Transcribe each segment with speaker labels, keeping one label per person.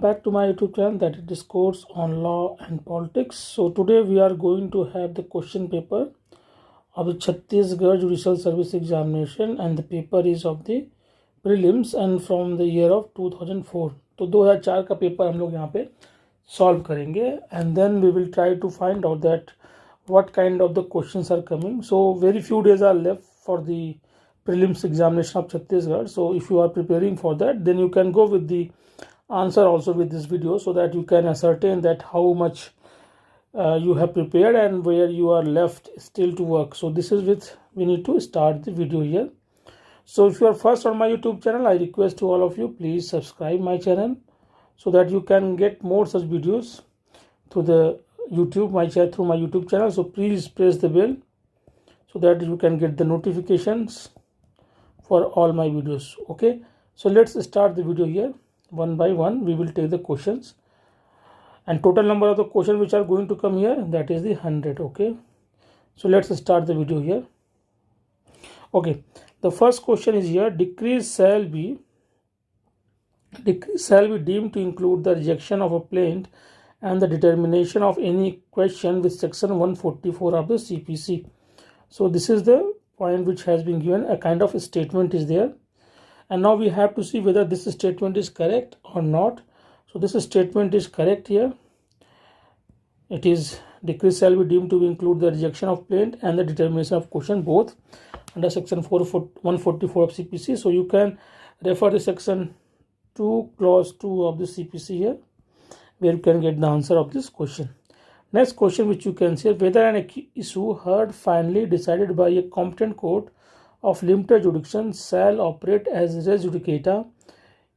Speaker 1: back to my YouTube channel, that is Discourse on Law and Politics. So today we are going to have the question paper of the Chhattisgarh Judicial Service Examination, and the paper is of the prelims and from the year of 2004. तो 2004 का paper हम लोग यहाँ पे solve करेंगे, and then we will try to find out that what kind of the questions are coming. So very few days are left for the prelims examination of Chhattisgarh. So if you are preparing for that, then you can go with the answer also with this video, so that you can ascertain that how much you have prepared and where you are left still to work. So this is with we need to start the video here. So if you are first on my YouTube channel, I request to all of you, please subscribe my channel so that you can get more such videos through the YouTube through my YouTube channel. So please press the bell so that you can get the notifications for all my videos. Okay, so let's start the video here. One by one we will take the questions, and total number of the questions which are going to come here, that is the 100. Okay, so let's start the video here. Okay, the first question is here: decrees shall be deemed to include the rejection of a plaint and the determination of any question with section 144 of the CPC. So this is the point which has been given. A kind of a statement is there, and now we have to see whether this statement is correct or not. So this statement is correct here. It is: decrees shall be deemed to include the rejection of plaint and the determination of question both under section 144 of CPC. So you can refer to section 2 clause 2 of the CPC here, where you can get the answer of this question. Next question which you can see: whether an issue heard finally decided by a competent court of limited jurisdiction shall operate as res judicata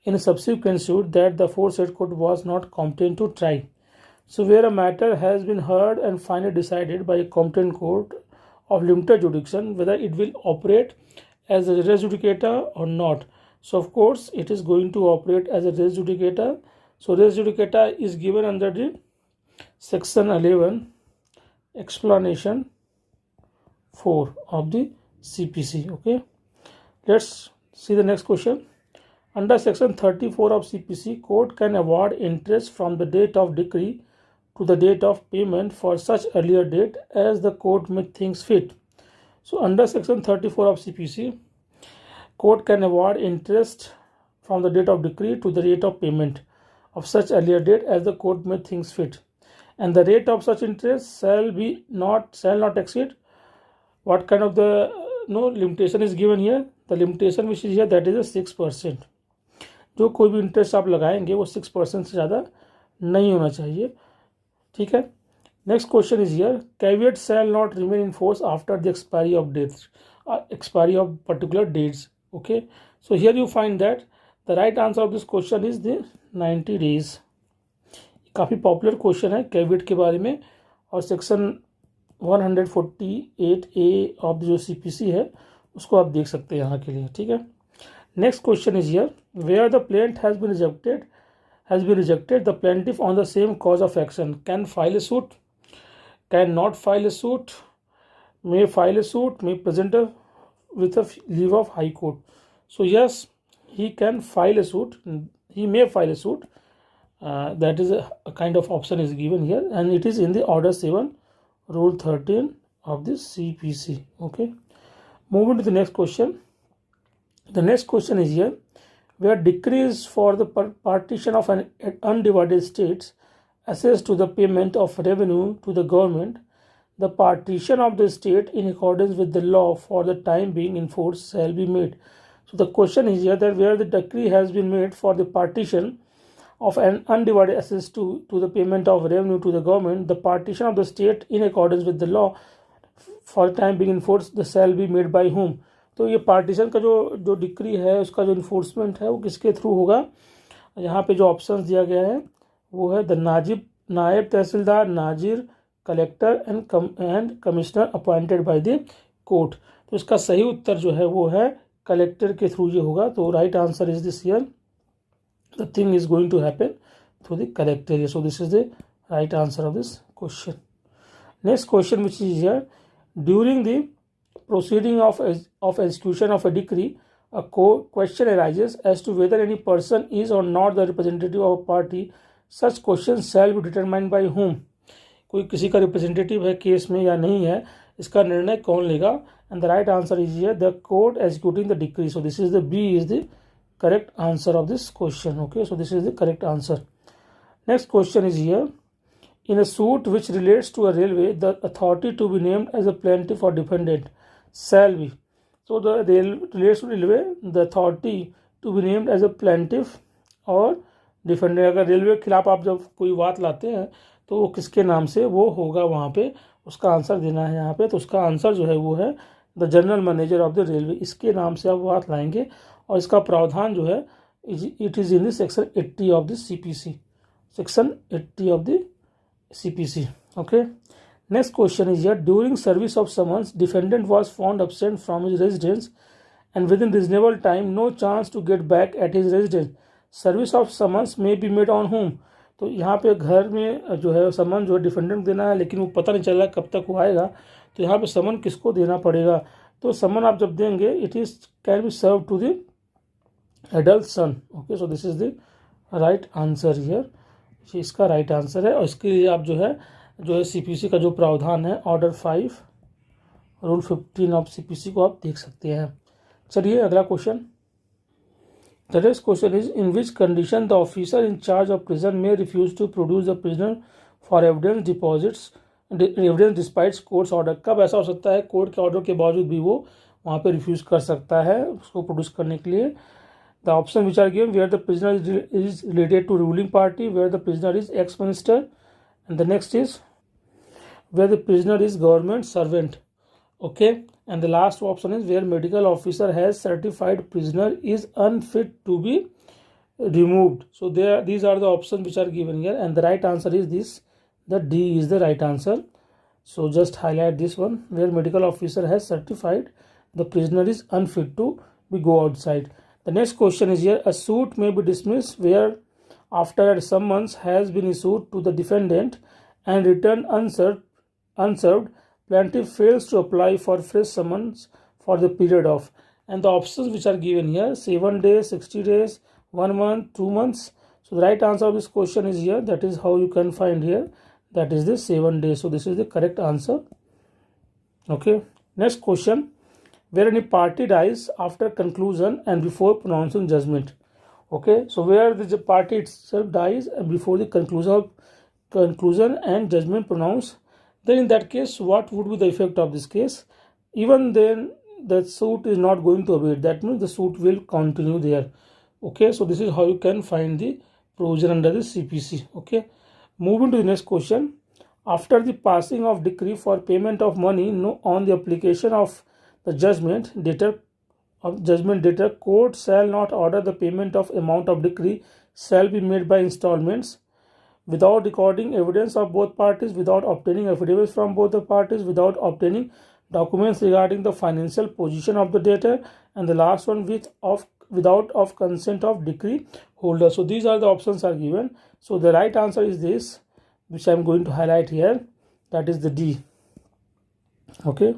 Speaker 1: in a subsequent suit that the aforesaid court was not competent to try. So where a matter has been heard and finally decided by a competent court of limited jurisdiction, whether it will operate as a res judicata or not. So of course it is going to operate as a res judicata. So res judicata is given under the section 11 explanation 4 of the CPC. Okay, let's see the next question. Under section 34 of CPC, court can award interest from the date of decree to the date of payment for such earlier date as the court may think fit. So under section 34 of CPC, court can award interest from the date of decree to the date of payment of such earlier date as the court may think fit, and the rate of such interest shall not exceed what kind of the limitation is given here. The limitation which is here, that is a 6%. जो कोई भी interest आप लगाएंगे वो 6% से ज़्यादा नहीं होना चाहिए. ठीक है. Next question is here: caveat shall not remain in force after the expiry of dates, expiry of particular dates. Okay, so here you find that the right answer of this question is the 90 days. काफ़ी popular question है caveat के बारे में, और section 148A of जो CPC है उसको आप देख सकते हैं यहाँ के लिए. ठीक है. Next question is here: where the plaint has been rejected the plaintiff on the same cause of action can file a suit, can not file a suit, may file a suit, may present with a leave of high court. So yes, he can file a suit, he may file a suit. That is a kind of option is given here, and it is in the order 7 rule 13 of the CPC. Okay, moving to the next question. The next question is here: where decrees for the partition of an undivided states assessed to the payment of revenue to the government, the partition of the state in accordance with the law for the time being in force shall be made. So the question is here that where the decree has been made for the partition of an undivided assets to the payment of revenue to the government, the partition of the state in accordance with the law for the time being in force, the shall be made by whom. तो ये partition का जो decree है उसका जो enforcement है वो किसके थ्रू होगा. यहाँ पे जो ऑप्शंस दिया गया है वो है the naib tehsildar, nazir, collector and commissioner appointed by the court. तो इसका सही उत्तर जो है वो है कलेक्टर के थ्रू ये होगा. तो right answer is this here, the thing is going to happen through the collector. So this is the right answer of this question. Next question which is here: during the proceeding of execution of a decree a question arises as to whether any person is or not the representative of a party, such question shall be determined by whom? कोई किसी का representative है case में या नहीं है, इसका निर्णय कौन लेगा? And the right answer is here the court executing the decree. So this is the B is the correct answer of this question. Okay, so this is the correct answer. Next question is here. In a suit which relates to a railway, the authority to be named as a plaintiff or defendant shall be. So the relates to railway, the authority to be named as a plaintiff or defendant. अगर railway के खिलाफ आप जब कोई बात लाते हैं तो वो किसके नाम से वो होगा, वहाँ पे उसका आंसर देना है यहाँ पे. तो उसका आंसर जो है वो है the general manager of the railway. इसके नाम से आप बात लाएंगे और इसका प्रावधान जो है it is in the section 80 of the CPC. Section 80 of the CPC. Okay. Next question is here. During service of summons, defendant was found absent from his residence and within reasonable time, no chance to get back at his residence. Service of summons may be made on whom? तो यहाँ पे घर में जो है समन जो है defendant देना है, लेकिन वो पता नहीं चल रहा कब तक वो आएगा. तो यहाँ पे समन किसको देना पड़ेगा? तो समन आप जब देंगे it is can be serve to the adult son. Okay, so this is the right answer here. इसका राइट आंसर है. और इसके लिए आप जो है CPC का जो प्रावधान है ऑर्डर 5 रूल 15 ऑफ CPC को आप देख सकते हैं. चलिए अगला question. The next question is in which condition the officer in charge of prison में refuse to produce the prisoner for evidence despites courts order. कब ऐसा हो सकता है कोर्ट के ऑर्डर के बावजूद भी वो वहाँ पे रिफ्यूज कर सकता है उसको प्रोड्यूस करने के लिए? The option which are given where the prisoner is related to ruling party, where the prisoner is ex-minister, and the next is where the prisoner is government servant. Okay, and the last option is where medical officer has certified prisoner is unfit to be removed. So these are the options which are given here, and the right answer is this. The D is the right answer. So just highlight this one where medical officer has certified the prisoner is unfit to be go outside. The next question is here. A suit may be dismissed where after a summons has been issued to the defendant and returned unserved, plaintiff fails to apply for fresh summons for the period of. And the options which are given here 7 days, 60 days, 1 month, 2 months. So the right answer of this question is here. That is how you can find here. That is the 7 days. So this is the correct answer. Okay. Next question. Where any party dies after conclusion and before pronouncing judgment. Okay, so where the party itself dies before the conclusion and judgment pronounced, then in that case what would be the effect of this case? Even then the suit is not going to abate. That means the suit will continue there. Okay, so this is how you can find the provision under the CPC. Okay, moving to the next question. After the passing of decree for payment of money on the application of the judgment debtor, court shall not order the payment of amount of decree shall be made by installments without recording evidence of both parties, without obtaining affidavits from both the parties, without obtaining documents regarding the financial position of the debtor, and the last one without of consent of decree holder. So these are the options are given. So the right answer is this, which I am going to highlight here. That is the D. Okay.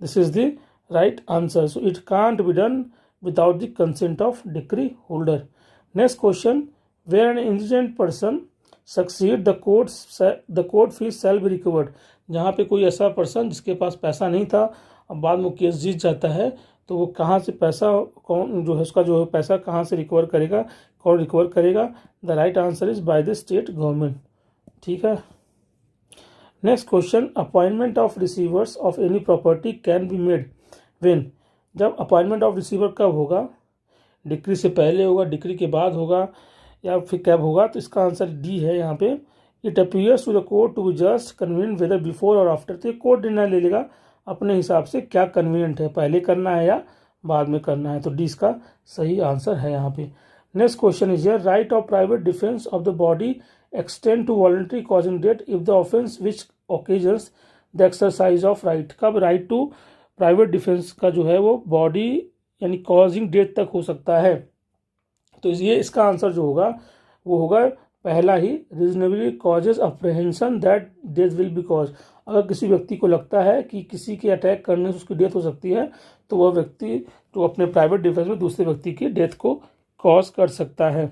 Speaker 1: This is the right answer. So it can't be done without the consent of decree holder. Next question. Where an indigent person succeed, the court fees shall be recovered. जहाँ पे कोई ऐसा person जिसके पास पैसा नहीं था अब बाद में केस जीत जाता है तो वो कहाँ से पैसा कौन जो है उसका जो है पैसा कहाँ से रिकवर करेगा, कौन रिकवर करेगा? The right answer is by the state government. ठीक है. Next question. Appointment of receivers of any property can be made when. जब अपॉइंटमेंट ऑफ रिसीवर कब होगा? डिक्री से पहले होगा, डिक्री के बाद होगा, या फिर कब होगा? तो इसका आंसर डी है यहाँ पे. It appears to the court to be just convenient whether before or after. तो कोर्ट निर्णय ले लेगा अपने हिसाब से क्या कन्वीनियंट है, पहले करना है या बाद में करना है. तो डी इसका सही आंसर है यहाँ पे. Next question is here. Right of private defence of the body extend to voluntary causing death if the offense which occasions the exercise of right. कब राइट टू प्राइवेट डिफेंस का जो है वो बॉडी यानी causing death तक हो सकता है? तो ये इसका आंसर जो होगा वो होगा पहला ही reasonably causes apprehension that death will be cause, अगर किसी व्यक्ति को लगता है कि किसी के अटैक करने से उसकी डेथ हो सकती है तो वह व्यक्ति तो अपने प्राइवेट डिफेंस में दूसरे व्यक्ति की डेथ को कॉज कर सकता है।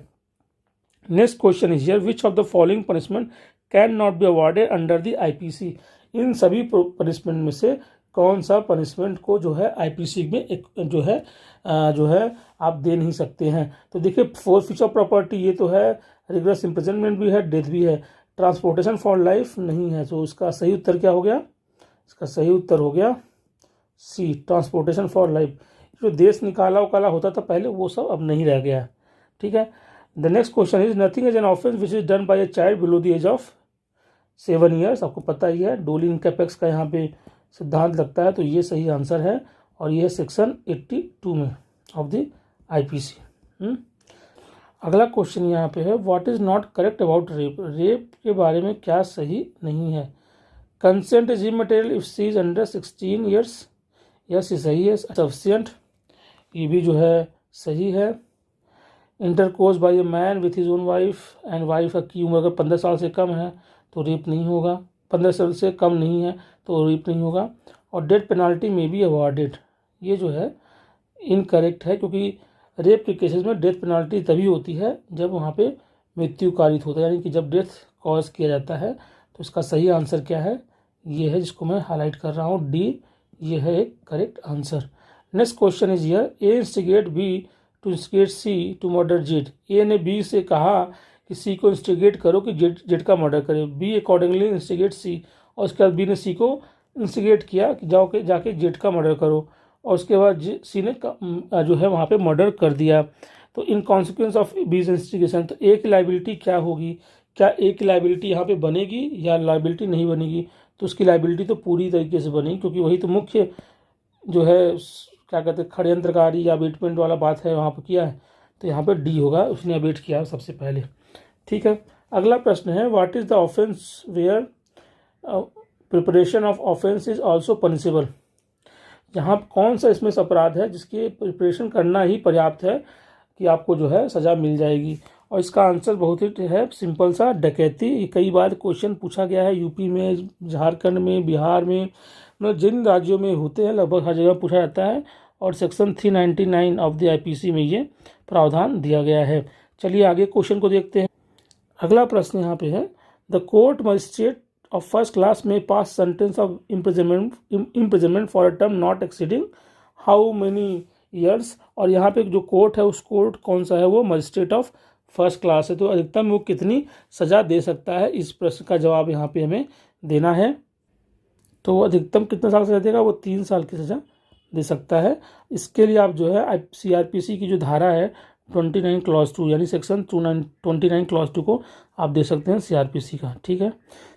Speaker 1: Next question is here, which of the following punishment can not be awarded under the IPC, इन सभी पनिशमेंट में से कौन सा पनिशमेंट को जो है आईपीसी में एक जो है आप दे नहीं सकते हैं। तो देखिए फोर्फिच ऑफ प्रॉपर्टी ये तो है, रिगरस इम्प्रिजनमेंट भी है, डेथ भी है, ट्रांसपोर्टेशन फॉर लाइफ नहीं है। तो इसका सही उत्तर क्या हो गया, इसका सही उत्तर हो गया सी, ट्रांसपोर्टेशन फॉर लाइफ। जो देश निकाला उकाला होता था पहले वो सब अब नहीं रह गया। ठीक है, the next question is nothing is an offence which is done by a child below the age of 7 years, आपको पता ही है डोली इन कैपेक्स का यहाँ पे सिद्धांत लगता है, तो ये सही आंसर है और ये सेक्शन 82 में ऑफ द आईपीसी। अगला क्वेश्चन यहाँ पे है, what is not correct about rape, rape के बारे में क्या सही नहीं है। Consent is immaterial if she is under 16 years, yes ये सही है। सफिशिएंट ये भी जो है सही है। Intercourse by a man with his own wife and wife की उम्र अगर 15 साल से कम है तो रेप नहीं होगा, 15 साल से कम नहीं है तो रेप नहीं होगा। और डेथ पेनाल्टी में भी अवॉर्डेड, ये जो है इनकरेक्ट है, क्योंकि रेप के केसेस में डेथ पेनाल्टी तभी होती है जब वहाँ पे मृत्यु कारित होता है, यानी कि जब डेथ कॉज किया जाता है। तो इसका सही आंसर क्या है, ये है जिसको मैं हाईलाइट कर रहा हूँ, डी, ये है एक correct answer. Next question is here, A instigate B to instigate C to murder Z, A ने बी से कहा कि सी को इंस्टिगेट करो कि जेड का मर्डर करे, बी अकॉर्डिंगली इंस्टिगेट सी, और उसके बाद बी ने सी को इंस्टिगेट किया कि जाके जेड का मर्डर करो, और उसके बाद सी ने जो है वहाँ पे मर्डर कर दिया। तो इन कॉन्सिक्वेंस ऑफ बीज इंस्टिगेशन, तो ए की लाइबिलिटी क्या होगी, क्या ए की लाइबिलिटी यहाँ पे बनेगी या लाइबिलिटी नहीं बनेगी। तो उसकी लाइबिलिटी तो पूरी तरीके से बनेगी, क्योंकि वही तो मुख्य जो है क्या कहते हैं षड्यंत्रकारी या अबेटमेंट वाला बात है वहाँ पर किया है। तो यहाँ पे डी होगा, उसने अबेट किया सबसे पहले। ठीक है, अगला प्रश्न है, what is the offence where preparation of offence is also punishable, यहाँ कौन सा इसमें अपराध है जिसकी प्रिपरेशन करना ही पर्याप्त है कि आपको जो है सज़ा मिल जाएगी। और इसका आंसर बहुत ही है सिंपल सा, डकैती। ये कई बार क्वेश्चन पूछा गया है, यूपी में, झारखंड में, बिहार में, मतलब जिन राज्यों में होते हैं लगभग हर जगह पूछा जाता है, और सेक्शन 399 ऑफ द आईपीसी में ये प्रावधान दिया गया है। चलिए आगे क्वेश्चन को देखते हैं। अगला प्रश्न यहाँ पे है, the court magistrate of first class में pass sentence of imprisonment for a term not exceeding how many years, और यहाँ पे जो कोर्ट है उस कोर्ट कौन सा है, वो मजिस्ट्रेट ऑफ फर्स्ट क्लास है। तो अधिकतम वो कितनी सज़ा दे सकता है, इस प्रश्न का जवाब यहाँ पे हमें देना है। तो वो अधिकतम कितने साल सज़ा देगा, वो 3 साल की सज़ा दे सकता है। इसके लिए आप जो है सीआरपीसी की जो धारा है 29 क्लॉज 2 यानी सेक्शन 29 क्लॉज 2 को आप दे सकते हैं सीआरपीसी का। ठीक है,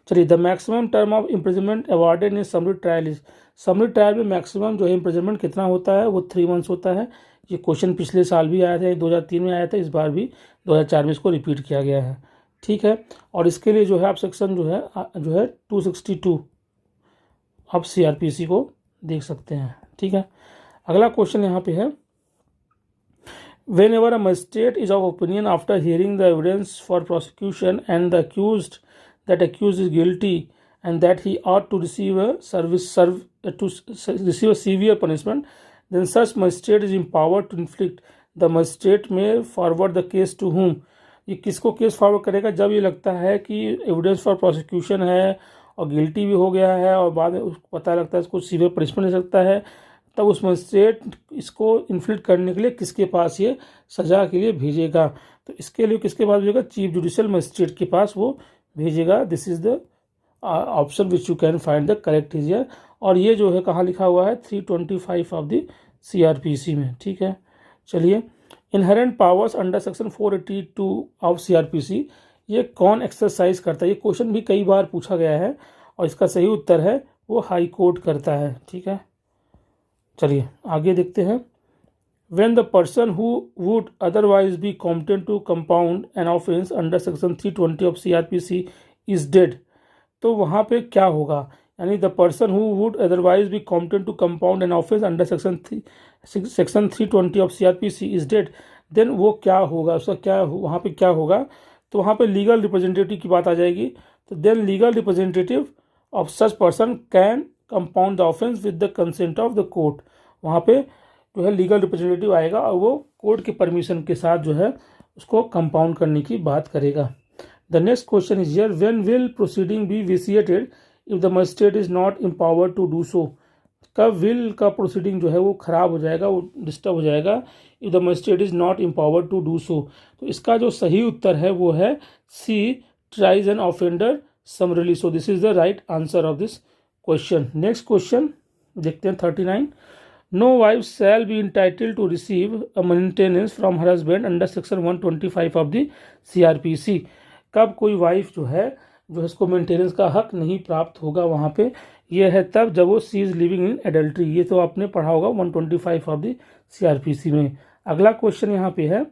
Speaker 1: चलिए, the maximum term of imprisonment awarded in summary trial is, summary trial में मैक्सिमम जो है इम्प्रिजनमेंट कितना होता है, वो 3 मंथ्स होता है। ये क्वेश्चन पिछले साल भी आया था, 2003 में आया था, इस बार भी 2004 में इसको रिपीट किया गया है। ठीक है, और इसके लिए जो है आप सेक्शन जो है 262 आप सीआरपीसी को देख सकते हैं। ठीक है, अगला क्वेश्चन यहाँ पे है, whenever a magistrate is of opinion after hearing the evidence for prosecution and the accused is guilty and that he ought to receive a severe punishment, then such magistrate is empowered to inflict, the magistrate may forward the case to whom, ये किसको case forward करेगा, जब ये लगता है कि evidence for prosecution है और गिल्टी भी हो गया है और बाद में उसको पता लगता है इसको सीवियर पनिशमेंट हो सकता है, तब उस मजिस्ट्रेट इसको इन्फ्लिक्ट करने के लिए किसके पास ये सज़ा के लिए भेजेगा। तो इसके लिए किसके पास भेजेगा, चीफ जुडिशियल मजिस्ट्रेट के पास वो भेजेगा। This is the option which you can find the correct is, और ये जो है कहाँ लिखा हुआ है 325 ऑफ द सीआरपीसी में। ठीक है, चलिए, inherent powers under section 482 of CrPC, ये कौन एक्सरसाइज करता है, ये क्वेश्चन भी कई बार पूछा गया है और इसका सही उत्तर है वो हाई कोर्ट करता है। ठीक है, चलिए आगे देखते हैं। When the person who would otherwise be competent to compound an offence under section 320 of CRPC is dead, तो वहाँ पे क्या होगा, यानी the person who would otherwise be competent to compound an offence under section 320 of CRPC is dead, then वो क्या होगा, उसका क्या वहाँ पे क्या होगा तो वहाँ पे लीगल रिप्रेजेंटेटिव की बात आ जाएगी। तो then legal representative of such person can compound the offence with the consent of the court. वहाँ पे जो है लीगल रिप्रेजेंटेटिव आएगा और वो कोर्ट के परमिशन के साथ जो है उसको कंपाउंड करने की बात करेगा। The next question is here, when will proceeding be vitiated if the magistrate is not empowered to do so. कब विल का प्रोसीडिंग जो है वो खराब हो जाएगा, वो डिस्टर्ब हो जाएगा, if the magistrate is not empowered to do so. तो इसका जो सही उत्तर है वो है C, tries an offender summarily. So this is the right answer of this question. Next question देखते हैं 39। No wife shall be entitled to receive a maintenance from her husband under section 125 of the CRPC। कब कोई wife जो है इसको maintenance का हक नहीं प्राप्त होगा, वहाँ पे ये है तब जब वो सी इज लिविंग इन एडल्ट्री। ये तो आपने पढ़ा होगा 125 ऑफ द CRPC में। अगला क्वेश्चन यहाँ पे है,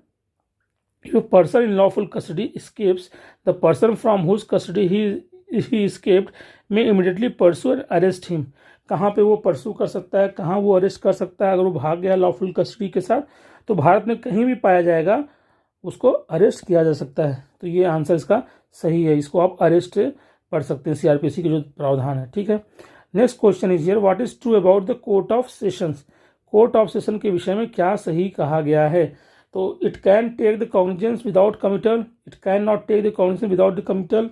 Speaker 1: if a person in lawful custody escapes, the person from whose custody he escaped may immediately pursue and arrest him। कहाँ पे वो परसू कर सकता है, कहाँ वो अरेस्ट कर सकता है? अगर वो भाग गया लॉफुल कस्टडी के साथ तो भारत में कहीं भी पाया जाएगा उसको अरेस्ट किया जा सकता है। तो ये आंसर इसका सही है, इसको आप अरेस्ट पढ़ सकते हैं, CRPC के जो प्रावधान है। ठीक है, next question is here, what is true about the court of sessions. Court of session के विषय में क्या सही कहा गया है? तो it can take the cognizance without committal, it can not take the cognizance without the committal,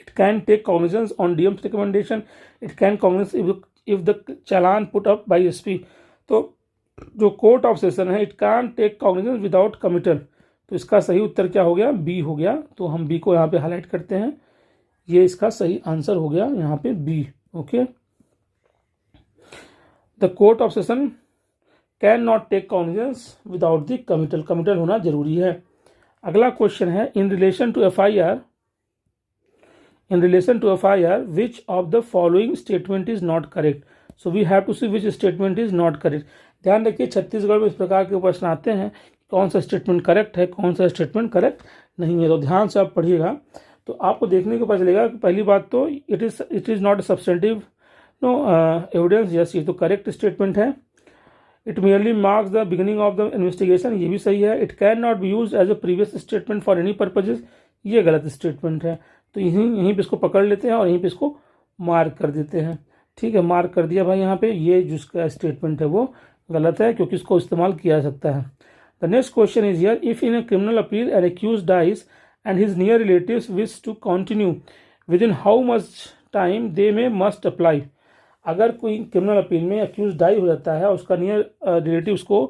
Speaker 1: it can take cognizance on DM's recommendation, it can cognizance if the challan put up by SP। तो जो court of session है, it can take cognizance without committal. तो इसका सही उत्तर क्या हो गया? B हो गया। तो हम बी को यहाँ पे हाईलाइट करते हैं, ये इसका सही आंसर हो गया यहाँ पे B. Okay, the court of session can not take cognizance without the committal, committal होना जरूरी है। अगला क्वेश्चन है, in relation to FIR which of the following statement is not correct। so we have to see which statement is not correct। ध्यान रखिए, छत्तीसगढ़ में इस प्रकार के प्रश्न आते हैं, कौन सा स्टेटमेंट करेक्ट है, कौन सा स्टेटमेंट करेक्ट नहीं है। तो ध्यान से आप पढ़िएगा तो आपको देखने को पता चलेगा कि पहली बात तो it is not substantive no evidence. Yes, ये तो करेक्ट स्टेटमेंट है। It merely marks the beginning of the investigation, ये भी सही है। It can not be use as a previous statement for any purposes, ये गलत स्टेटमेंट है। तो यहीं पे इसको पकड़ लेते हैं और यहीं पे इसको मार्क कर देते हैं। ठीक है, मार्क कर दिया भाई यहाँ पे, ये जिसका स्टेटमेंट है वो गलत है क्योंकि इसको इस्तेमाल किया जा सकता है। The next question is here, if in a criminal appeal an accused dies and his near relatives wish to continue with in how much time they में मस्ट अप्लाई। अगर कोई क्रिमिनल अपील में एक्यूज डाई हो जाता है और उसका near relatives को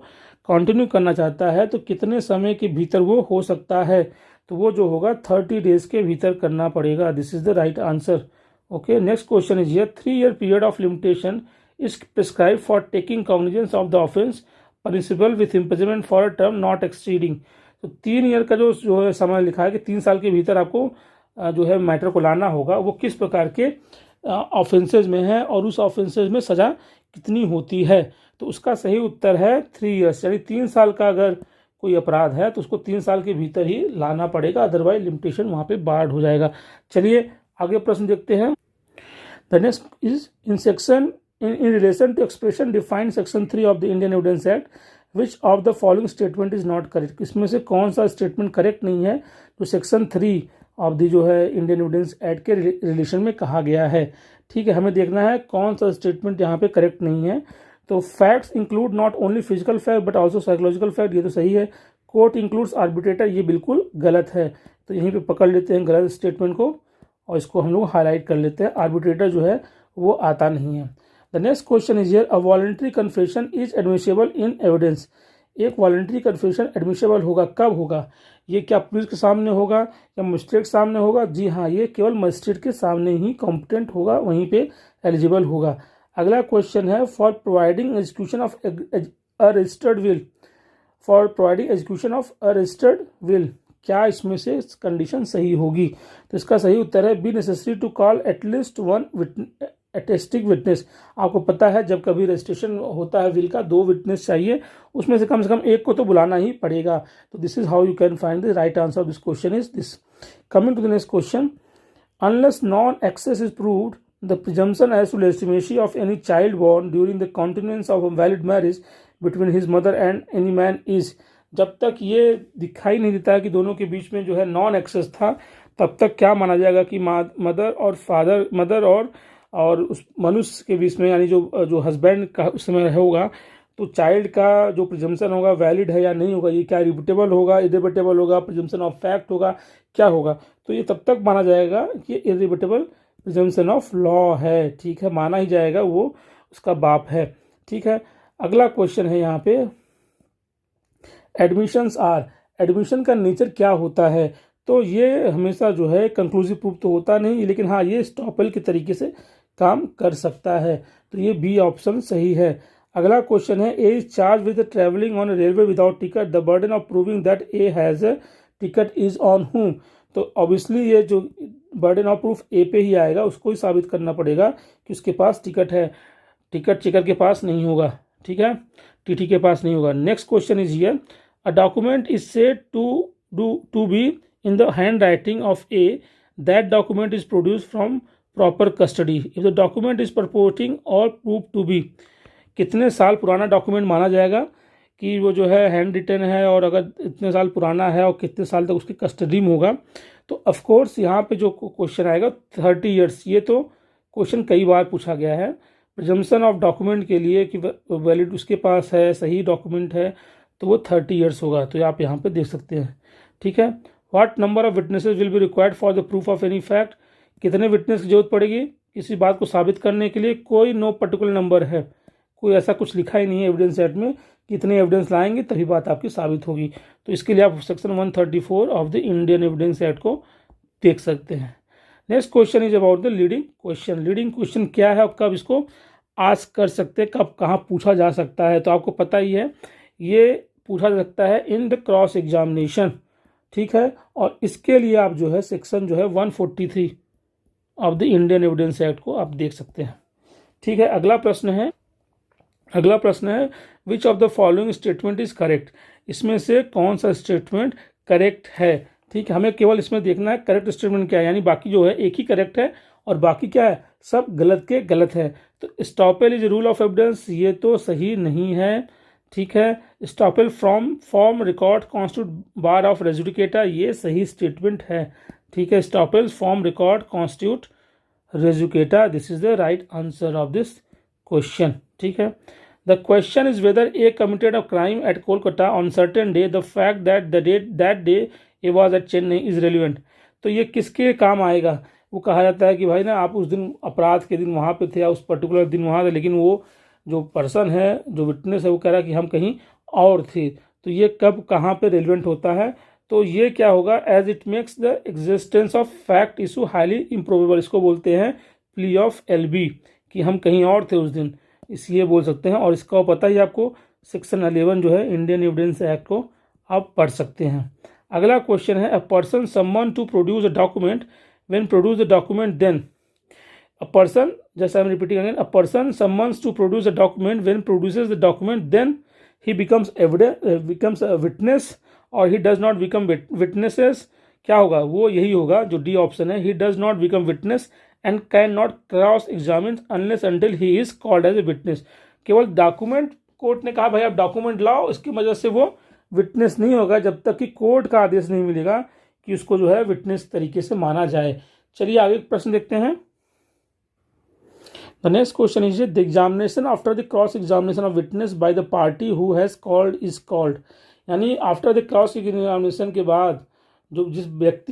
Speaker 1: कंटिन्यू करना चाहता है तो कितने समय के भीतर वो हो सकता है? तो वो जो होगा 30 डेज के भीतर करना पड़ेगा। This is the right answer. Okay, next question is here, 3 year period of limitation is prescribe for taking cognizance of the offence punishable with imprisonment for a term not exceeding. तो 3 year का जो है समय लिखा है कि 3 साल के भीतर आपको जो है मैटर को लाना होगा, वो किस प्रकार के ऑफेंसेज में है और उस ऑफेंसेज में सज़ा कितनी होती है। तो उसका सही उत्तर है 3 years, यानी 3 साल का अगर कोई अपराध है तो उसको 3 साल के भीतर ही लाना पड़ेगा, अदरवाइज लिमिटेशन वहाँ पे बार्ड हो जाएगा। चलिए आगे प्रश्न देखते हैं। The next is in relation to expression defined section 3 of the Indian evidence act which of the following statement is not correct. इसमें से कौन सा स्टेटमेंट करेक्ट नहीं है जो सेक्शन 3 ऑफ दी जो है इंडियन एविडेंस एक्ट के रिलेशन में कहा गया है। ठीक है, हमें देखना है कौन सा स्टेटमेंट यहाँ पे करेक्ट नहीं है। तो facts include not only physical fact but also psychological fact, ये तो सही है। कोर्ट इंक्लूड्स आर्बिट्रेटर, ये बिल्कुल गलत है। तो यहीं पे पकड़ लेते हैं गलत स्टेटमेंट को और इसको हम लोग हाईलाइट कर लेते हैं, आर्बिट्रेटर जो है वो आता नहीं है। The next question is here, a voluntary confession is admissible in evidence. एक वॉलंटरी कन्फेशन एडमिसेबल होगा, कब होगा? ये क्या पुलिस के सामने होगा या मजिस्ट्रेट के सामने होगा? जी हाँ, ये केवल मजिस्ट्रेट के सामने ही कॉम्पिटेंट होगा, वहीं पे एलिजिबल होगा। अगला क्वेश्चन है, for providing execution of a registered will, for providing execution of a registered will, क्या इसमें से कंडीशन सही होगी? तो इसका सही उत्तर है, B necessary to call at least 1 attesting witness. आपको पता है जब कभी रजिस्ट्रेशन होता है विल का 2 विटनेस चाहिए, उसमें से कम एक को तो बुलाना ही पड़ेगा। तो this is how you can find the right answer of this question is this. Coming to the next question, unless non access is proved the presumption as to legitimacy of any child born during the continuance of a valid marriage between his mother and any man is। जब तक ये दिखाई नहीं देता है कि दोनों के बीच में जो है नॉन एक्सेस था, तब तक क्या माना जाएगा कि मदर और उस मनुष्य के बीच में, यानी जो जो हस्बैंड का उस समय होगा, तो चाइल्ड का जो प्रिजम्पशन होगा वैलिड है या नहीं होगा, ये क्या रिबुटेबल होगा, इरिबुटेबल होगा, प्रिजम्पशन ऑफ फैक्ट होगा, क्या होगा। तो ये तब तक माना जाएगा कि इरिबुटेबल प्रिजम्पशन ऑफ लॉ है, ठीक है, माना ही जाएगा, वो उसका बाप है, ठीक है। अगला क्वेश्चन है यहाँ पे, एडमिशंस आर, एडमिशन का नेचर क्या होता है। तो ये हमेशा जो है कंक्लूसिव प्रूफ तो होता नहीं, लेकिन हाँ ये स्टॉपेल के तरीके से काम कर सकता है, तो ये बी ऑप्शन सही है। अगला क्वेश्चन है, A is charge with travelling on railway without ticket, the burden of proving that A has a ticket is on whom. तो ऑब्वियसली ये जो बर्डन ऑफ प्रूफ ए पे ही आएगा, उसको ही साबित करना पड़ेगा कि उसके पास टिकट है, टिकट चेकर के पास नहीं होगा, ठीक है, टीटी के पास नहीं होगा। Next question is here, a document is said to be in the handwriting of A, that document is produced from proper custody if the document is purporting or proved to be। कितने साल पुराना document माना जाएगा कि वो जो है hand written है, और अगर इतने साल पुराना है और कितने साल तक उसकी कस्टडी में होगा। तो ऑफ कोर्स यहाँ पे जो क्वेश्चन आएगा 30 ईयर्स, ये तो क्वेश्चन कई बार पूछा गया है प्रिजम्पशन ऑफ डॉक्यूमेंट के लिए कि वैलिड उसके पास है, सही डॉक्यूमेंट है, तो वो 30 ईयर्स होगा। तो आप यहाँ पे देख सकते हैं, ठीक है। What number of witnesses will be required for the proof of any fact, कितने विटनेस की जरूरत पड़ेगी किसी बात को साबित करने के लिए। कोई नो पर्टिकुलर नंबर है, कोई ऐसा कुछ लिखा ही नहीं है एविडेंस एक्ट में, कितने एविडेंस लाएंगे तभी बात आपकी साबित होगी। तो इसके लिए आप section 134 of the Indian evidence act को देख सकते हैं। Next question is about the leading question. Leading question क्या है और कब इसको आस्क कर सकते हैं, कब कहाँ पूछा जा सकता है। तो आपको पता ही है, ये पूछा जा सकता है इन द क्रॉस एग्जामिनेशन, ठीक है। और इसके लिए आप जो है सेक्शन जो है 143 of the Indian evidence act को आप देख सकते हैं, ठीक है। अगला प्रश्न है which of the following statement is correct, इसमें से कौन सा स्टेटमेंट करेक्ट है, ठीक है। हमें केवल इसमें देखना है करेक्ट स्टेटमेंट क्या है, यानी बाकी जो है एक ही करेक्ट है और बाकी क्या है, सब गलत के गलत है। तो estoppel is rule of evidence, ये तो सही नहीं है, ठीक है। Estoppel from form record constitute bar of res judicata, ये सही स्टेटमेंट है, ठीक है। Estoppel form record constitute res judicata, this is the right answer of this question, ठीक है। The question is whether A committed a crime at Kolkata on certain day, the fact that day A was at Chennai is relevant. तो ये किसके काम आएगा। वो कहा जाता है कि भाई ना आप उस दिन अपराध के दिन वहाँ पे थे या उस पर्टिकुलर दिन वहाँ थे, लेकिन वो जो पर्सन है, जो विटनेस है, वो कह रहा है कि हम कहीं और थे। तो ये कब कहाँ पे रेलिवेंट होता है, तो ये क्या होगा, as it makes the existence of fact issue highly improbable, इसको बोलते हैं प्ली ऑफ एलबी, कि हम कहीं और थे उस दिन, इसलिए बोल सकते हैं। और इसका पता ही आपको सेक्शन 11 जो है इंडियन एविडेंस एक्ट को आप पढ़ सकते हैं। अगला क्वेश्चन है, a person someone to produce a document, when produce the document then a person, just I am repeating again, a person summons to produce a document, when produces the document then he becomes becomes a witness or he does not become witnesses। क्या होगा, वो यही होगा जो D option है, he does not become witness and cannot cross examine unless until he is called as a witness। केवल document court ने कहा भाई आप डॉक्यूमेंट लाओ, इसकी वजह से वो विटनेस नहीं होगा जब तक कि कोर्ट का आदेश नहीं मिलेगा कि उसको जो है विटनेस तरीके से माना जाए। चलिए आगे प्रश्न देखते हैं। The next question is the examination after the cross examination of witness by the party who has called is called, यानी आफ्टर द क्रॉस एग्जामिनेशन के बाद जो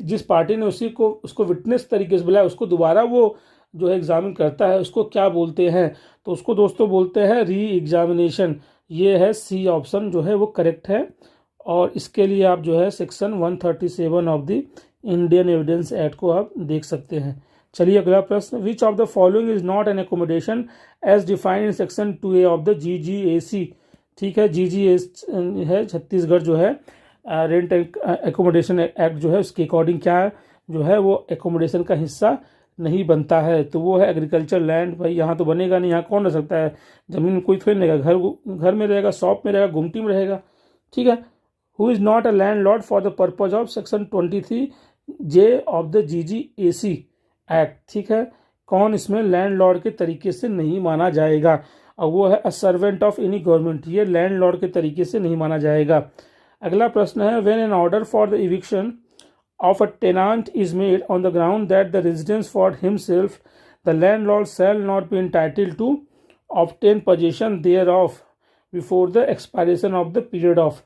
Speaker 1: जिस पार्टी ने उसको विटनेस तरीके से बुलाया, उसको दोबारा वो जो है एग्जामिन करता है, उसको क्या बोलते हैं। तो उसको दोस्तों बोलते हैं री एग्जामिनेशन। ये है सी ऑप्शन जो है वो करेक्ट है। और इसके लिए आप जो है section 137 of the Indian evidence act को आप देख सकते हैं। चलिए अगला प्रश्न, which of the following is not an accommodation as defined in section 2A of the GGAC, ठीक है। GGAC है छत्तीसगढ़ जो है रेंट एकोमोडेशन एक्ट जो है, उसके अकॉर्डिंग क्या जो है वो एकोमोडेशन का हिस्सा नहीं बनता है। तो वो है एग्रीकल्चर लैंड, भाई यहाँ तो बनेगा नहीं, यहाँ कौन रह सकता है, जमीन कोई थोड़ी नहीं रहेगा, घर में रहेगा, शॉप में रहेगा, गुमटी में रहेगा, ठीक है। Who is not a land Lord for the purpose of section 23J of the GGAC act, ठीक है। कौन इसमें लैंड लॉर्ड के तरीके से नहीं माना जाएगा, और वो है a servant of any government, ये लैंड लॉर्ड के तरीके से नहीं माना जाएगा। अगला प्रश्न है, when an order for the eviction of a tenant is made on the ground that the residence for himself, the landlord shall not be entitled to obtain possession thereof before the expiration of the period of।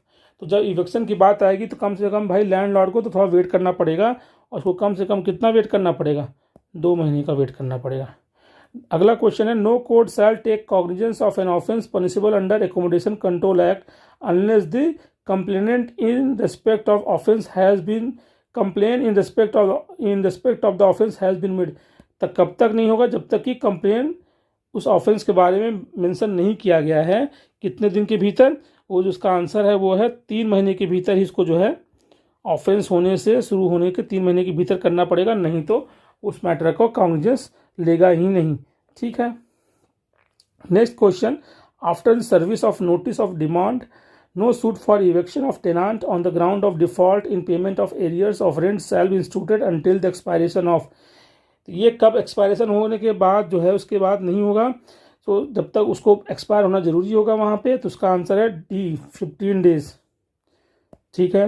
Speaker 1: तो जब eviction की बात आएगी तो कम से कम भाई landlord को तो थोड़ा वेट करना पड़ेगा, और उसको कम से कम कितना वेट करना पड़ेगा, 2 महीने का वेट करना पड़ेगा। अगला क्वेश्चन है, no court shall take cognizance of an offence punishable under accommodation control act unless the complainant in respect of offence has been complain in respect of the offence has been made. तक कब तक नहीं होगा, जब तक कि complain उस offence के बारे में मेंशन नहीं किया गया है। कितने दिन के भीतर, वो जो उसका आंसर है वो है 3 महीने के भीतर ही इसको जो है ऑफेंस होने से शुरू होने के 3 महीने के भीतर करना पड़ेगा, नहीं तो उस मैटर को कॉग्निजेंस लेगा ही नहीं। ठीक है। Next question, after the service of notice of demand no suit for eviction of tenant on the ground of default in payment of arrears of rent shall be instituted until the expiration of। तो ये कब expiration होने के बाद जो है उसके बाद नहीं होगा, तो जब तक उसको एक्सपायर होना जरूरी होगा वहाँ पे, तो उसका आंसर है डी 15 डेज। ठीक है।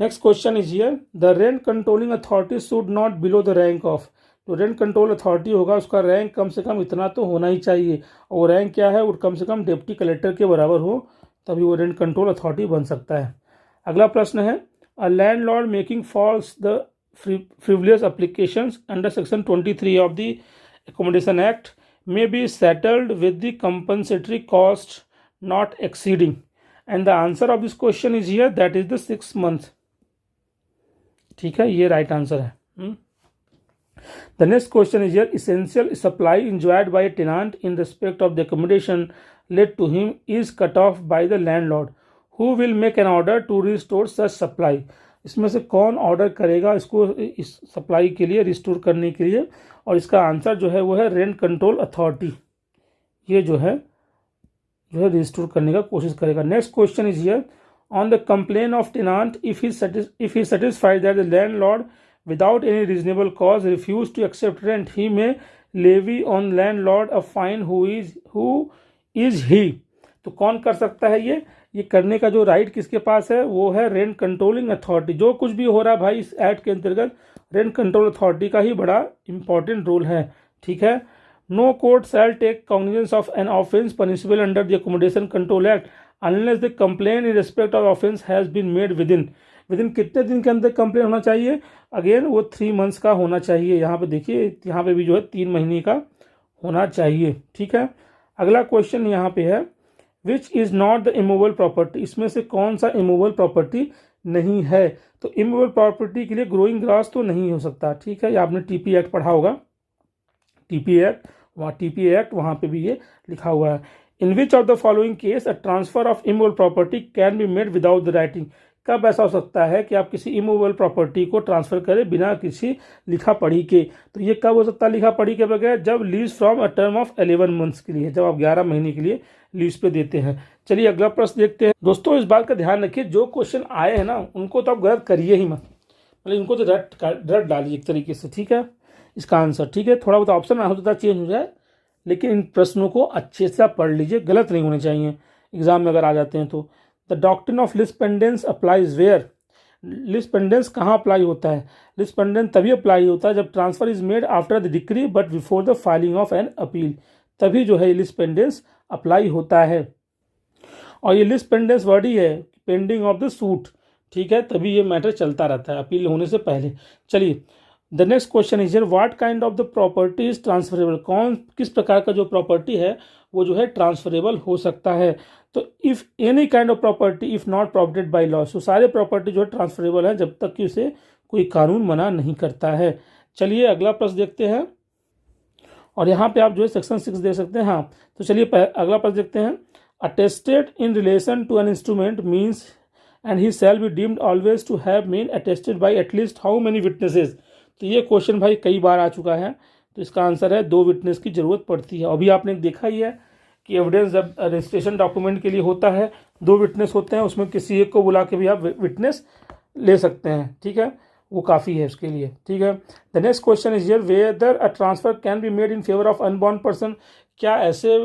Speaker 1: Next question is here, the rent controlling authority should not below the rank of. तो रेंट कंट्रोल अथॉरिटी होगा उसका रैंक कम से कम इतना तो होना ही चाहिए, और रैंक क्या है, वो कम से कम डिप्टी कलेक्टर के बराबर हो, तभी वो रेंट कंट्रोल अथॉरिटी बन सकता है। अगला प्रश्न है, a landlord making false the frivolous applications under section 23 of the accommodation act may be settled with the compensatory cost not exceeding, and the answer of this question is here, that is the 6 month. ठीक है, ये right answer है। The next question is here, essential supply enjoyed by a tenant in respect of the accommodation let to him is cut off by the landlord, who will make an order to restore such supply। इसमें से कौन order करेगा इसको, इस supply के लिए, restore करने के लिए, और इसका आंसर जो है वो है रेंट कंट्रोल अथॉरिटी। ये जो है रिस्टोर करने का कोशिश करेगा। Next question is here, on the complain of tenant if he satisfied that the landlord without any reasonable cause refuse to accept rent, he may levy on landlord a fine who is he। तो कौन कर सकता है ये करने का जो right किसके पास है, वो है रेंट कंट्रोलिंग अथॉरिटी। जो कुछ भी हो रहा है भाई इस एक्ट के अंतर्गत रेंट कंट्रोल अथॉरिटी का ही बड़ा इंपॉर्टेंट रोल है। ठीक है। No court shall take cognizance of an offence punishable under the accommodation control act unless the complain in respect of offence has been made within कितने दिन के अंदर कंप्लेन होना चाहिए, अगेन वो 3 मंथ्स का होना चाहिए। यहाँ पे देखिए, यहाँ पे भी जो है 3 महीने का होना चाहिए। ठीक है। अगला क्वेश्चन यहाँ पे है, which is not the immovable property. इसमें से कौन सा इमूवेबल प्रॉपर्टी नहीं है, तो इमूवेबल प्रॉपर्टी के लिए ग्रोइंग ग्रास तो नहीं हो सकता। ठीक है, आपने टीपी एक्ट पढ़ा होगा, टीपी एक्ट वहाँ पे भी ये लिखा हुआ है। In which of the following case a transfer of immovable property can be made without the writing. कब ऐसा हो सकता है कि आप किसी इमूवेबल प्रॉपर्टी को ट्रांसफर करें बिना किसी लिखा पढ़ी के, तो ये कब हो सकता है लिखा पढ़ी के बगैर, जब lease from a term of 11 months के लिए, जब आप 11 महीने के लिए लीज पे देते हैं। चलिए अगला प्रश्न देखते हैं। दोस्तों इस बात का ध्यान रखिए, जो क्वेश्चन आए हैं ना उनको तो आप गलत करिए ही मत, मतलब इनको तो रट डालिए एक तरीके से। ठीक है, इसका आंसर ठीक है, थोड़ा बहुत ऑप्शन हो सकता है चेंज हो जाए, लेकिन इन प्रश्नों को अच्छे से आप पढ़ लीजिए, गलत नहीं होने चाहिए एग्जाम में अगर आ जाते हैं तो। The doctrine of lis pendens applies where. Lis pendens कहाँ अप्लाई होता है, लीज पेंडेंस तभी अप्लाई होता है जब transfer is made after the decree but before the filing of an appeal, तभी जो है लीज पेंडेंस अप्लाई होता है। और ये लीज पेंडेंस वर्ड ही है पेंडिंग ऑफ द सूट। ठीक है, तभी ये मैटर चलता रहता है अपील होने से पहले। चलिए the next question is here, what kind of the property is transferable. किस प्रकार का जो प्रॉपर्टी है वो जो है ट्रांसफरेबल हो सकता है। तो if any kind of property if not protected by law, तो सारे प्रॉपर्टी जो है ट्रांसफरेबल है जब तक कि उसे कोई कानून मना नहीं करता है। चलिए अगला प्रश्न देखते हैं, और यहाँ पे आप जो है सेक्शन 6 दे सकते हैं। हाँ, तो चलिए अगला प्रश्न देखते हैं। Attested in relation to an instrument means and he shall be deemed always to have been attested by at least how many witnesses. तो ये क्वेश्चन भाई कई बार आ चुका है, तो इसका आंसर है 2 विटनेस की जरूरत पड़ती है। अभी आपने देखा ही है कि एविडेंस जब रजिस्ट्रेशन डॉक्यूमेंट के लिए होता है 2 विटनेस होते हैं, उसमें किसी एक को बुला के भी आप विटनेस ले सकते हैं। ठीक है, वो काफ़ी है उसके लिए। ठीक है, the next question is here, weather a transfer can be made in favour of unborn person. क्या ऐसे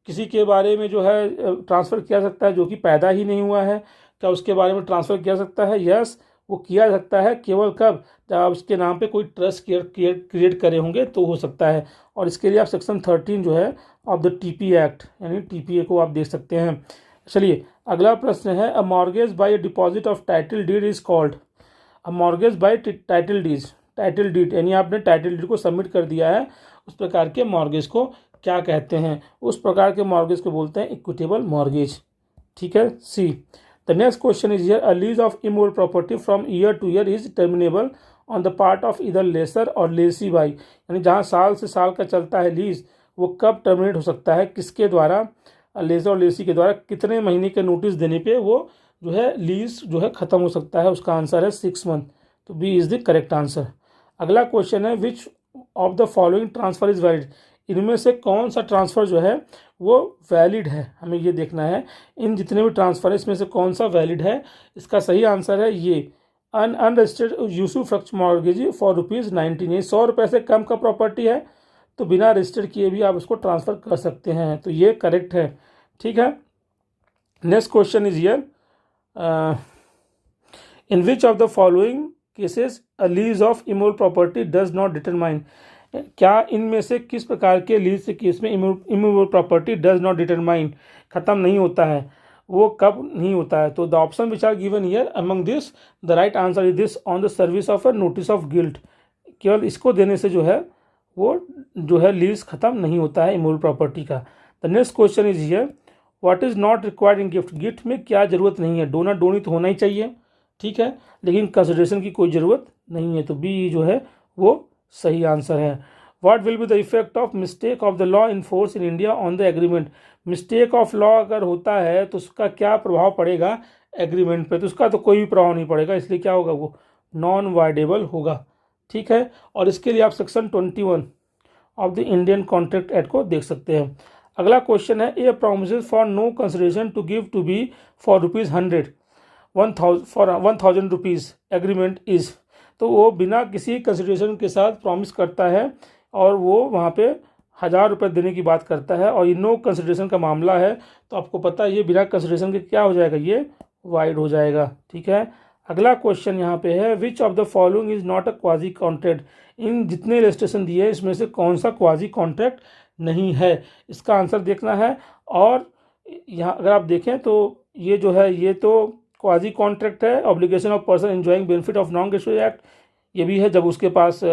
Speaker 1: किसी के बारे में जो है ट्रांसफ़र किया सकता है जो कि पैदा ही नहीं हुआ है। क्या उसके बारे में ट्रांसफ़र किया सकता है? यस, वो किया जा सकता है। केवल कब? जब आप उसके नाम पे कोई ट्रस्ट क्रिएट करे होंगे तो हो सकता है। और इसके लिए आप सेक्शन 13 जो है ऑफ द टीपी एक्ट यानी टीपीए को आप देख सकते हैं। चलिए अगला प्रश्न है, a mortgage by deposit of title deed is called. A mortgage by title deed यानी आपने टाइटल डीड को सबमिट कर दिया है, उस प्रकार के मॉर्गेज को क्या कहते हैं? उस प्रकार के मॉर्गेज को बोलते हैं इक्विटेबल मॉर्गेज। ठीक है, C. The next question is here, a lease of immovable property from year to year is terminable on the part of either lessor और लेसी बाई, यानी जहाँ साल से साल का चलता है लीज, वो कब टर्मिनेट हो सकता है, किसके द्वारा? लेसर और लेसी के द्वारा। कितने महीने के नोटिस देने पे वो जो है लीज जो है ख़त्म हो सकता है? उसका आंसर है 6 मंथ। तो B is the correct answer. अगला क्वेश्चन है, which of the following transfer is valid. इनमें से कौन सा ट्रांसफ़र जो है वो वैलिड है, हमें ये देखना है। इन जितने भी ट्रांसफ़र है इसमें से कौन सा वैलिड है? इसका सही आंसर है ये, अनरजिस्टर्ड यूसुफ्रक्ट मॉर्गेज फॉर ₹19। ये 100 रुपये से कम का प्रॉपर्टी है तो बिना रजिस्टर किए भी आप उसको ट्रांसफ़र कर सकते हैं, तो ये करेक्ट है। ठीक है, next question is here, in which of the following cases a lease of immovable property does not determine. क्या इनमें से किस प्रकार के लीज के केस में immovable property does not determine, खत्म नहीं होता है, वो कब नहीं होता है? तो the option which are given here among this, the right answer is this, on the service of a notice of guilt. केवल इसको देने से जो है वो जो है लीज खत्म नहीं होता है इमूवेबल प्रॉपर्टी का। The next question is here, what is not required in gift. Gift में क्या जरूरत नहीं है? डोनर डोनी तो होना ही चाहिए, ठीक है, लेकिन कंसिडरेशन की कोई ज़रूरत नहीं है, तो बी जो है वो सही आंसर है। What will be the effect of mistake of the law in force in India on the agreement. Mistake of law अगर होता है तो उसका क्या प्रभाव पड़ेगा एग्रीमेंट पे? तो उसका तो कोई भी प्रभाव नहीं पड़ेगा, इसलिए क्या होगा, वो नॉन वाइडेबल होगा। ठीक है, और इसके लिए आप section 21 of the Indian contract act को देख सकते हैं। अगला क्वेश्चन है, A promise for no consideration to give to B for ₹100 for 1000 rupees agreement is. तो वो बिना किसी कंसिडरेशन के साथ प्रॉमिस करता है और वो वहाँ पे 1000 रुपये देने की बात करता है, और ये नो कंसिडरेशन का मामला है, तो आपको पता है ये बिना कंसिडरेशन के क्या हो जाएगा, ये वाइड हो जाएगा। ठीक है, अगला क्वेश्चन यहाँ पे है, which of the following is not a quasi contract. इन जितने रजिस्ट्रेशन दिए इसमें से कौन सा क्वाजी कॉन्ट्रैक्ट नहीं है, इसका आंसर देखना है। और यहाँ अगर आप देखें तो ये जो है ये तो क्वाजी कॉन्ट्रैक्ट है। Obligation of person enjoying benefit of non gazetted act, ये भी है, जब उसके पास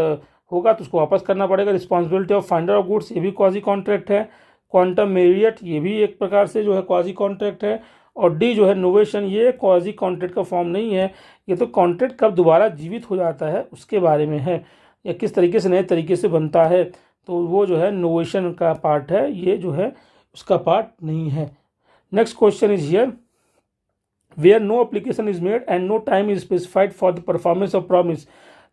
Speaker 1: होगा तो उसको वापस करना पड़ेगा। Responsibility of finder of goods, ये भी क्वाजी कॉन्ट्रैक्ट है। क्वांटम मेरियट, ये भी एक प्रकार से जो है क्वाजी कॉन्ट्रैक्ट है। और डी जो है नोवेशन, ये क्वाजी कॉन्ट्रैक्ट का फॉर्म नहीं है, ये तो कॉन्ट्रैक्ट कब दोबारा जीवित हो जाता है उसके बारे में है, या किस तरीके से नए तरीके से बनता है, तो वो जो है नोवेशन का पार्ट है, ये जो है उसका पार्ट नहीं है। Next question is here, where no application is made and no time is specified for the performance of promise.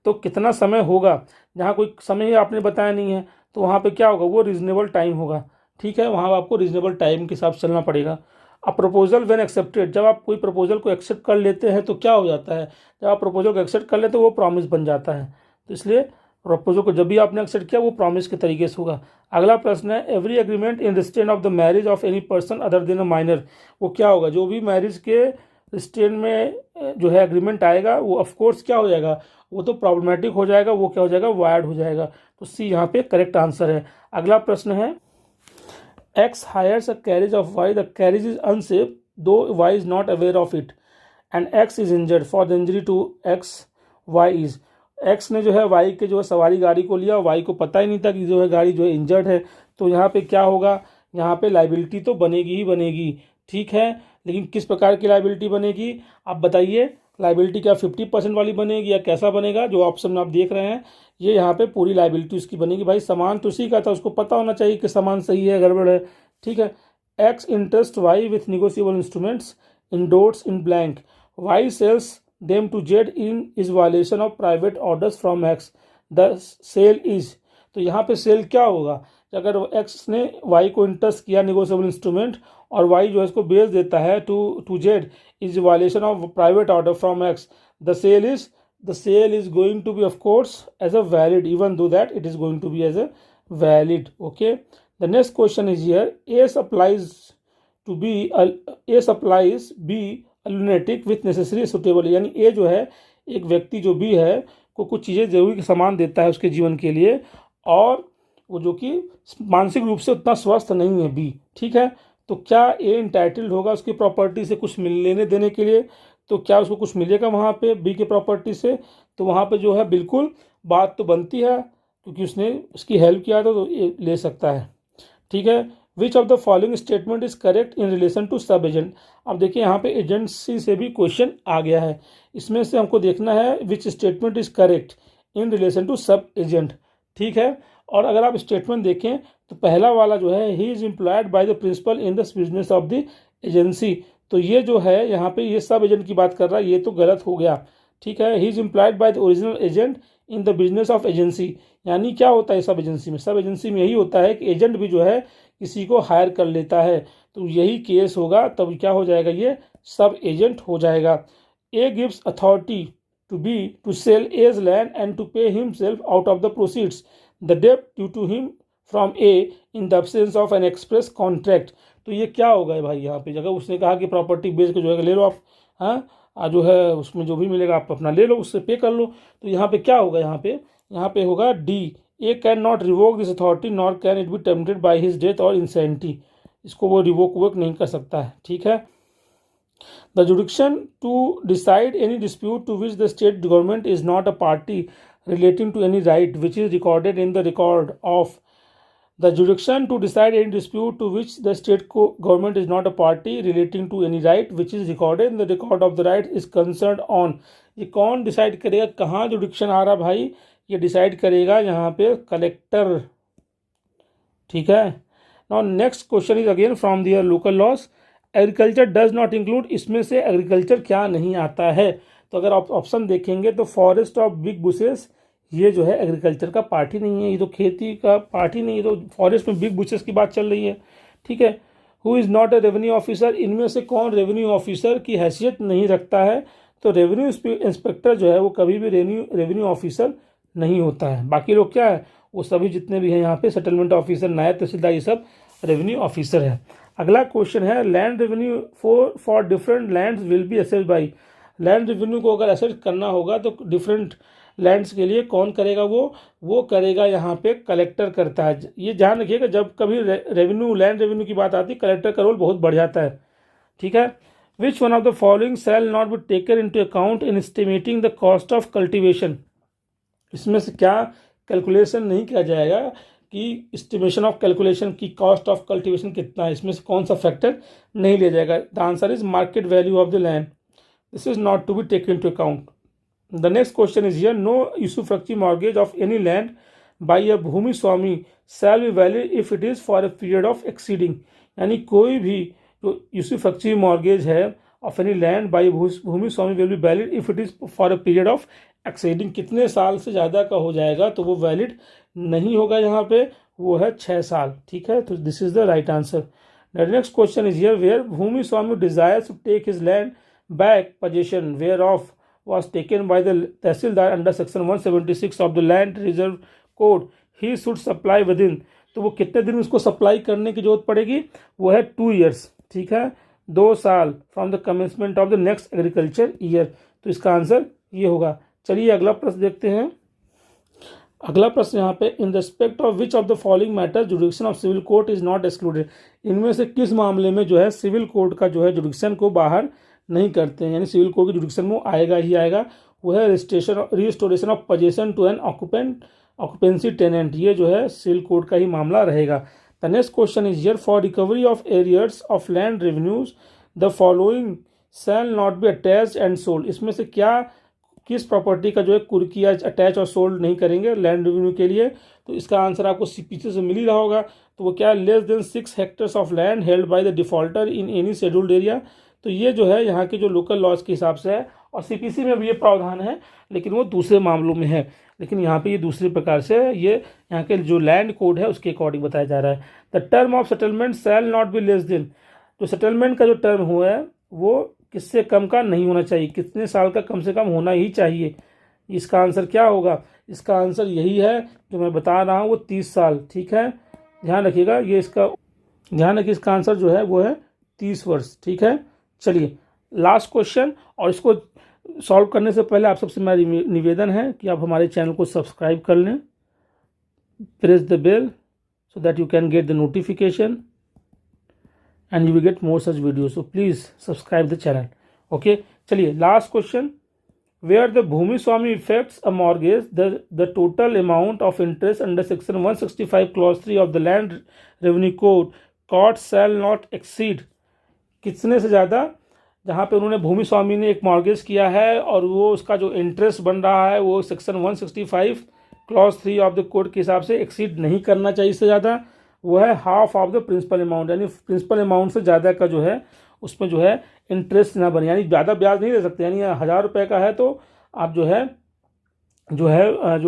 Speaker 1: तो कितना समय होगा, जहाँ कोई समय आपने बताया नहीं है तो वहाँ पे क्या होगा, वो रीजनेबल टाइम होगा। ठीक है, वहाँ आपको रीजनेबल टाइम के हिसाब से चलना पड़ेगा। अब प्रपोजल व्हेन एक्सेप्टेड, जब आप कोई प्रपोजल को एक्सेप्ट कर लेते हैं तो क्या हो जाता है, जब आप प्रपोजल को एक्सेप्ट कर लेते तो वो प्रॉमिस बन जाता है, तो इसलिए प्रपोजल को जब भी आपने एक्सेप्ट किया वो प्रॉमिस के तरीके से होगा। अगला प्रश्न है, every agreement in restraint of the marriage of any person other than a minor. वो क्या होगा, जो भी मैरिज के रिस्ट्रेंट में जो है एग्रीमेंट आएगा वो ऑफकोर्स क्या हो जाएगा, वो तो प्रॉब्लमेटिक हो जाएगा, वो क्या हो जाएगा, वायर्ड हो जाएगा। तो सी यहाँ पे करेक्ट आंसर है। अगला प्रश्न है, X hires a carriage of Y, the carriage is unsafe though Y is not aware of it, and X is injured. For the injury to X, Y is, X ने जो है Y के जो है सवारी गाड़ी को लिया, Y को पता ही नहीं था कि जो है गाड़ी जो है इंजर्ड है, तो यहाँ पे क्या होगा, यहाँ पे लाइबिलिटी तो बनेगी ही बनेगी। ठीक है, लेकिन किस प्रकार की लाइबिलिटी बनेगी आप बताइए, लाइबिलिटी क्या 50% वाली बनेगी या कैसा बनेगा? जो ऑप्शन में आप देख रहे हैं ये यहाँ पे पूरी लाइबिलिटी उसकी बनेगी। भाई सामान तो उसी का था, उसको पता होना चाहिए कि सामान सही है गड़बड़ है। ठीक है, X interest Y with negotiable instruments endorsed in blank, Y sells them to Z in is violation of private orders from X, the sale is. तो यहाँ पे सेल क्या होगा, अगर एक्स ने वाई को इंटरेस्ट किया निगोशिएबल इंस्ट्रूमेंट और वाई जो है इसको बेच देता है to Z, is violation of private order from X, the sale is going to be of course as a valid, even though that it is going to be as a valid. Okay, the next question is here, A supplies B lunatic with necessary suitable, यानी ए जो है एक व्यक्ति जो भी है को कुछ चीज़ें जरूरी के सामान देता है उसके जीवन के लिए, और वो जो कि मानसिक रूप से उतना स्वस्थ नहीं है बी, ठीक है। तो क्या ए इंटाइटल्ड होगा उसकी प्रॉपर्टी से कुछ लेने देने के लिए, तो क्या उसको कुछ मिलेगा वहाँ पे बी के प्रॉपर्टी से, तो वहाँ पे जो है बिल्कुल बात तो बनती है क्योंकि उसने उसकी हेल्प किया था तो ये ले सकता है, ठीक है। Which of the following statement is correct in relation to sub agent. अब देखिए यहाँ पे एजेंसी से भी क्वेश्चन आ गया है, इसमें से हमको देखना है which statement is correct in relation to sub agent, ठीक है। और अगर आप स्टेटमेंट देखें तो पहला वाला जो है he is employed by the principal in the business of the agency, तो ये जो है यहाँ पे ये सब एजेंट की बात कर रहा है, ये तो गलत हो गया, ठीक है। He is employed by the original agent in the business of agency, यानी क्या होता है सब एजेंसी में, सब एजेंसी में यही होता है कि एजेंट भी जो है किसी को हायर कर लेता है, तो यही केस होगा, तब क्या हो जाएगा ये सब एजेंट हो जाएगा। A gives authority to B to sell as land and to pay himself out of the proceeds the डेब्ट due to him from A in the absence of an express contract, तो ये क्या होगा भाई यहाँ पे जगह उसने कहा कि प्रॉपर्टी बेच के जो है ले लो आप, हाँ जो है उसमें जो भी मिलेगा आप अपना ले लो, उससे पे कर लो, तो यहाँ पे क्या होगा, यहाँ पे होगा D, A can not revoke this authority nor can it be terminated by his death और इंसेंटी, इसको वो रिवोक नहीं कर सकता है, ठीक है। The jurisdiction to decide any dispute to which the state government is not a party relating to any right which is recorded in the record of the jurisdiction to decide any dispute to which the state government is not a party relating to any right which is recorded in the record of the right is concerned on, ये कौन decide करेगा कहाँ जुडिक्शन आ रहा भाई, ये decide करेगा यहाँ पे कलेक्टर, ठीक है। Now next question is again from their local laws, agriculture does not include, इसमें से एग्रीकल्चर क्या नहीं आता है, तो अगर आप ऑप्शन देखेंगे तो फॉरेस्ट ऑफ बिग बुशेस, ये जो है एग्रीकल्चर का पार्ट ही नहीं है, ये तो खेती का पार्ट ही नहीं है, तो फॉरेस्ट में बिग बुशेस की बात चल रही है, ठीक है। Who is not a revenue officer, इनमें से कौन रेवेन्यू ऑफिसर की हैसियत नहीं रखता है, तो रेवेन्यू इंस्पेक्टर जो है वो कभी भी रेवेन्यू ऑफिसर नहीं होता है, बाकी लोग क्या है वो सभी जितने भी हैं यहाँ पे सेटलमेंट ऑफिसर, नायब तहसीलदार, ये सब रेवेन्यू ऑफिसर है। अगला क्वेश्चन है land revenue for different lands will be assessed by, land revenue को अगर असेस करना होगा तो डिफरेंट लैंड्स के लिए कौन करेगा, वो करेगा यहाँ पे कलेक्टर करता है, ये ध्यान रखिएगा जब कभी रेवेन्यू लैंड रेवेन्यू की बात आती है कलेक्टर का रोल बहुत बढ़ जाता है, ठीक है। Which one of the following shall not be taken into account in estimating the cost of cultivation, इसमें से क्या कैलकुलेशन नहीं किया जाएगा कि एस्टिमेशन ऑफ कैलकुलेशन की कॉस्ट ऑफ कल्टीवेशन कितना है, इसमें से कौन सा फैक्टर नहीं लिया जाएगा, the answer is market value of the land, this is not to be taken into account. The next question is here, no usufructuary mortgage of any land by a Bhumi Swami shall be valid if it is for a period of exceeding, यानी कोई भी जो usufructuary mortgage है of any land by Bhumi Swami will be valid if it is for a period of exceeding, कितने साल से ज़्यादा का हो जाएगा तो वो वैलिड नहीं होगा, यहाँ पे वो है 6 साल, ठीक है। तो this is the right answer. The next question is here, where bhumi swami desires to take his land back possession whereof was taken by the Tehsildar under section 176 of the Land Reserve Code, he should supply within, तो वो कितने दिन उसको supply करने की जरूरत पड़ेगी, वो है 2 years, ठीक है, 2 साल from the commencement of the next agriculture year, तो इसका आंसर ये होगा। चलिए अगला प्रश्न देखते हैं। अगला प्रश्न यहाँ पे, in respect of which of the following matter jurisdiction of civil court is not excluded, इनमें से किस मामले में जो है सिविल कोर्ट का जो है जुडिक्शन को बाहर नहीं करते हैं, यानी सिविल कोर्ट के जुडिक्शन में आएगा ही आएगा, वो है restoration of possession to an occupancy tenant, ये जो है सिविल कोर्ट का ही मामला रहेगा। The next question is here, for recovery of arrears of land revenues the following shall not be attached and sold, इसमें से क्या किस प्रॉपर्टी का जो है कुर्की अटैच और सोल्ड नहीं करेंगे लैंड रेवेन्यू के लिए, तो इसका आंसर आपको पीछे से मिल ही रहा होगा, तो वो क्या, less than 6 hectares of land held by the defaulter in any scheduled area, तो ये जो है यहाँ के जो लोकल लॉज के हिसाब से है, और सीपीसी में भी ये प्रावधान है लेकिन वो दूसरे मामलों में है, लेकिन यहाँ पे ये दूसरे प्रकार से ये यहाँ के जो लैंड कोड है उसके अकॉर्डिंग बताया जा रहा है। The term of settlement shell not be less than, तो सेटलमेंट का जो टर्म हुआ है वो किससे कम का नहीं होना चाहिए, कितने साल का कम से कम होना ही चाहिए, इसका आंसर क्या होगा, इसका आंसर यही है जो मैं बता रहा हूँ, वो 30 साल, ठीक है, ध्यान रखिएगा, ये इसका ध्यान रखिए, इसका आंसर जो है वो है 30 वर्ष, ठीक है। चलिए लास्ट क्वेश्चन, और इसको सॉल्व करने से पहले आप सबसे मेरा निवेदन है कि आप हमारे चैनल को सब्सक्राइब कर लें, press the bell so that you can get the notification and you will get more such videos. So please subscribe the channel. Okay, चलिए last question. Where the Bhumi Swami effects a mortgage, the total amount of interest under section 165 clause 3 of the land revenue code court shall not exceed. कितने से ज़्यादा, जहाँ पे उन्होंने भूमि स्वामी ने एक mortgage किया है और वो उसका जो इंटरेस्ट बन रहा है वो section 165 clause 3 of the code के हिसाब से एक्सीड नहीं करना चाहिए. इससे ज़्यादा वो है half of the principal amount, यानी प्रिंसिपल अमाउंट से ज़्यादा का जो है उसमें जो है इंटरेस्ट ना बने, यानी ज़्यादा ब्याज नहीं दे सकते. यानी 1000 रुपये का है तो आप जो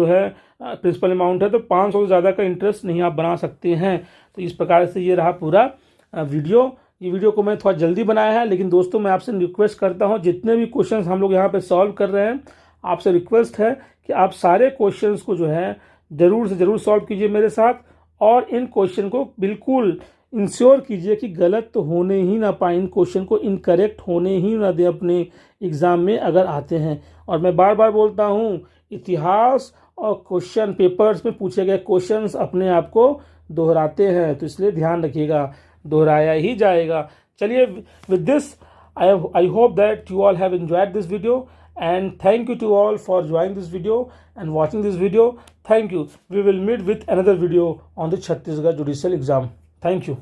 Speaker 1: है प्रिंसिपल अमाउंट है तो 500 से ज़्यादा का इंटरेस्ट नहीं आप बना सकते हैं. तो इस प्रकार से ये रहा पूरा वीडियो. ये वीडियो को मैं थोड़ा जल्दी बनाया है, लेकिन दोस्तों मैं आपसे रिक्वेस्ट करता हूँ जितने भी क्वेश्चंस हम लोग यहाँ पे सॉल्व कर रहे हैं, आपसे रिक्वेस्ट है कि आप सारे क्वेश्चंस को जो है ज़रूर से ज़रूर सॉल्व कीजिए मेरे साथ, और इन क्वेश्चन को बिल्कुल इंश्योर कीजिए कि गलत तो होने ही ना पाए, इन क्वेश्चन को इनकरेक्ट होने ही ना दे अपने एग्ज़ाम में अगर आते हैं. और मैं बार बार बोलता हूँ, इतिहास और क्वेश्चन पेपर्स में पूछे गए क्वेश्चंस अपने आप को दोहराते हैं, तो इसलिए ध्यान रखिएगा, दोहराया ही जाएगा. चलिए, with this I hope that you all have enjoyed this video, and thank you to all for joining this video and watching this video. Thank you. We will meet with another video on the Chhattisgarh Judicial Exam. Thank you.